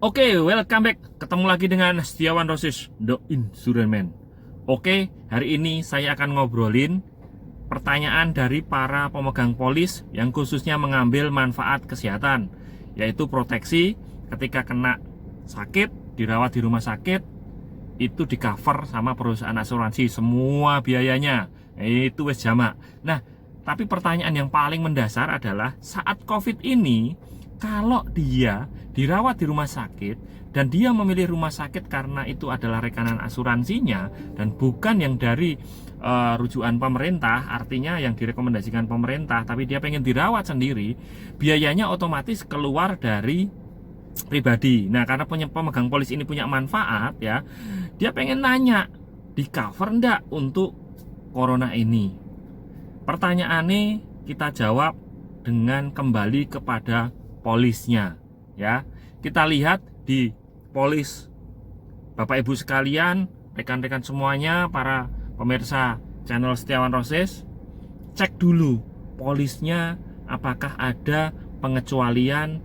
Oke, welcome back. Ketemu lagi dengan Setiawan Rosis, The Insurance Man. Oke, hari ini saya akan ngobrolin pertanyaan dari para pemegang polis yang khususnya mengambil manfaat kesehatan, yaitu proteksi ketika kena sakit, dirawat di rumah sakit, itu di cover sama perusahaan asuransi, semua biayanya. Itu wes jamak. Nah, tapi pertanyaan yang paling mendasar adalah saat COVID ini, kalau dia dirawat di rumah sakit dan dia memilih rumah sakit karena itu adalah rekanan asuransinya dan bukan yang dari rujukan pemerintah, artinya yang direkomendasikan pemerintah, tapi dia pengen dirawat sendiri, biayanya otomatis keluar dari pribadi. Nah, karena pemegang polis ini punya manfaat ya, dia pengen nanya, di cover enggak untuk corona ini? Pertanyaannya kita jawab dengan kembali kepada polisnya ya. Kita lihat di polis, Bapak Ibu sekalian, rekan-rekan semuanya, para pemirsa channel Setiawan Rosis, cek dulu polisnya apakah ada pengecualian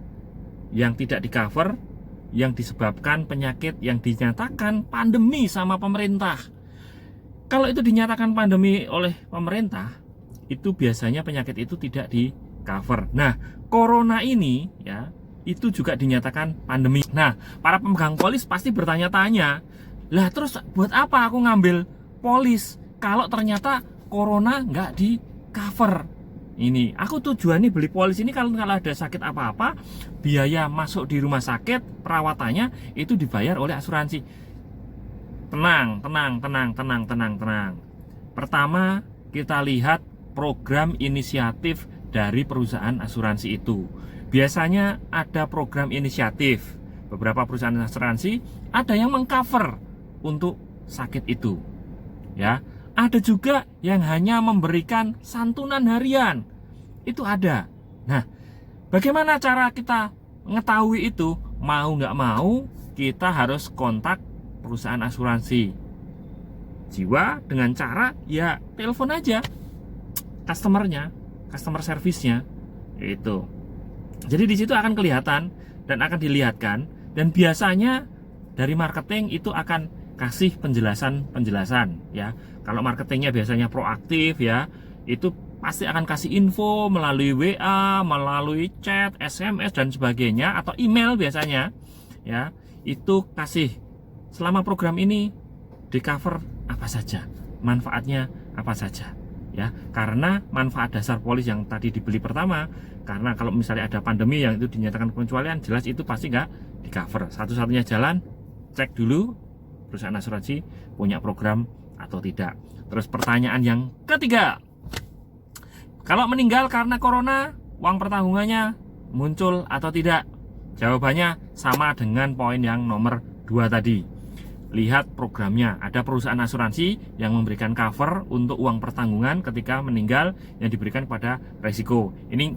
yang tidak di cover yang disebabkan penyakit yang dinyatakan pandemi sama pemerintah. Kalau itu dinyatakan pandemi oleh pemerintah, itu biasanya penyakit itu tidak di cover. Nah, corona ini ya, itu juga dinyatakan pandemi. Nah, para pemegang polis pasti bertanya-tanya, lah terus buat apa aku ngambil polis kalau ternyata corona nggak di cover? Ini, aku tujuannya beli polis ini kalau ada sakit apa-apa, biaya masuk di rumah sakit, perawatannya itu dibayar oleh asuransi. Tenang. Pertama, kita lihat program inisiatif dari perusahaan asuransi itu. Biasanya ada program inisiatif. Beberapa perusahaan asuransi ada yang mengcover untuk sakit itu. Ya, ada juga yang hanya memberikan santunan harian. Itu ada. Nah, bagaimana cara kita mengetahui itu? Mau nggak mau, kita harus kontak perusahaan asuransi jiwa dengan cara ya telepon aja customer service-nya itu. Jadi di situ akan kelihatan dan akan dilihatkan, dan biasanya dari marketing itu akan kasih penjelasan ya. Kalau marketingnya biasanya proaktif ya, itu pasti akan kasih info melalui WA, melalui chat, SMS dan sebagainya, atau email biasanya ya. Itu kasih selama program ini di cover apa saja, manfaatnya apa saja ya. Karena manfaat dasar polis yang tadi dibeli pertama, karena kalau misalnya ada pandemi yang itu dinyatakan pengecualian, jelas itu pasti nggak di cover. Satu-satunya jalan, cek dulu perusahaan asuransi punya program atau tidak. Terus pertanyaan yang ketiga, kalau meninggal karena corona, uang pertanggungannya muncul atau tidak? Jawabannya sama dengan poin yang nomor 2 tadi. Lihat programnya, ada perusahaan asuransi yang memberikan cover untuk uang pertanggungan ketika meninggal yang diberikan pada resiko. Ini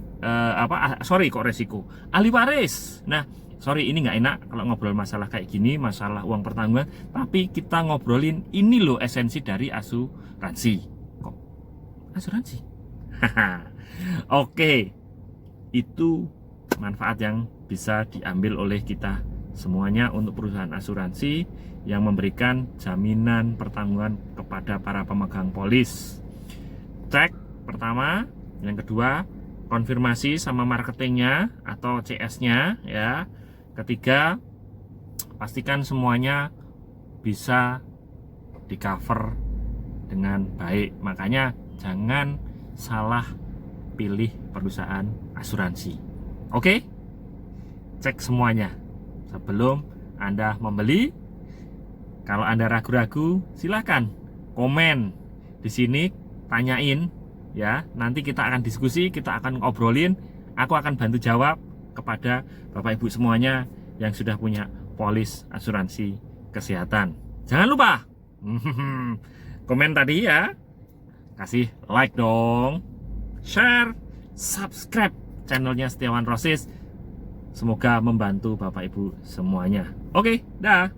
resiko? Ahli waris. Nah, ini nggak enak kalau ngobrol masalah kayak gini, masalah uang pertanggungan. Tapi kita ngobrolin ini loh esensi dari asuransi. Kok asuransi? Oke, itu manfaat yang bisa diambil oleh kita semuanya untuk perusahaan asuransi yang memberikan jaminan pertanggungan kepada para pemegang polis. Cek pertama, yang kedua konfirmasi sama marketingnya atau CS-nya ya. Ketiga, pastikan semuanya bisa di cover dengan baik. Makanya jangan salah pilih perusahaan asuransi. Oke? Cek semuanya sebelum Anda membeli. Kalau Anda ragu-ragu, silahkan komen di sini, tanyain ya. Nanti kita akan diskusi, kita akan ngobrolin. Aku akan bantu jawab kepada Bapak Ibu semuanya yang sudah punya polis asuransi kesehatan. Jangan lupa komen tadi ya. Kasih like dong, share, subscribe channelnya Setiawan Rosis. Semoga membantu Bapak Ibu semuanya. Oke, dah.